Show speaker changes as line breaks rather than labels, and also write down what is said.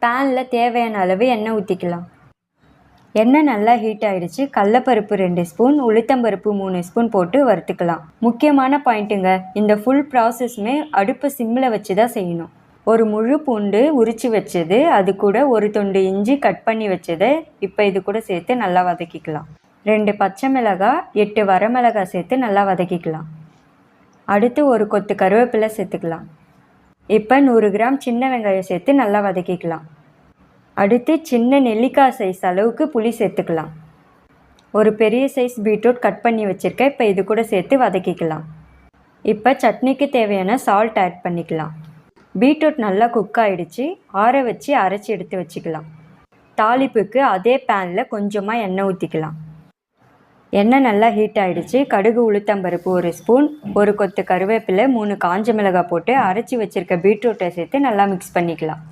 பேனில் தேவையான அளவு எண்ணெய் ஊற்றிக்கலாம். எண்ணெய் நல்லா ஹீட் ஆகிடுச்சு. கடலப்பருப்பு 2 ஸ்பூன், உளுத்தம்பருப்பு 3 ஸ்பூன் போட்டு வறுத்துக்கலாம். முக்கியமான பாயிண்ட்டுங்க, இந்த ஃபுல் ப்ராசஸ்மே அடுப்பு சிம்மில் வச்சு தான் செய்யணும். ஒரு முழு பூண்டு உரித்து வச்சது, அது கூட ஒரு துண்டு இஞ்சி கட் பண்ணி வச்சது இப்போ இது கூட சேர்த்து நல்லா வதக்கிக்கலாம். 2 பச்சை மிளகாய், 8 வரமிளகாய் சேர்த்து நல்லா வதக்கிக்கலாம். அடுத்து ஒரு கொத்து கருவேப்பிலை சேர்த்துக்கலாம். இப்போ 100 கிராம் சின்ன வெங்காயம் சேர்த்து நல்லா வதக்கிக்கலாம். அடுத்து சின்ன நெல்லிக்காய் சைஸ் அளவுக்கு புளி சேர்த்துக்கலாம். ஒரு பெரிய சைஸ் பீட்ரூட் கட் பண்ணி வச்சுருக்கேன். இப்போ இது கூட சேர்த்து வதக்கிக்கலாம். இப்போ சட்னிக்கு தேவையான சால்ட் ஆட் பண்ணிக்கலாம். பீட்ரூட் நல்லா குக் ஆகிடுச்சு. ஆற வச்சு அரைச்சி எடுத்து வச்சுக்கலாம். தாளிப்புக்கு அதே பேனில் கொஞ்சமாக எண்ணெய் ஊற்றிக்கலாம். எண்ணெய் நல்லா ஹீட் ஆகிடுச்சு. கடுகு உளுத்தம்பருப்பு 1 ஸ்பூன், ஒரு கொத்து கருவேப்பிலை, 3 காஞ்ச மிளகாய் போட்டு அரைச்சி வச்சுருக்க பீட்ரூட்டை சேர்த்து நல்லா மிக்ஸ் பண்ணிக்கலாம்.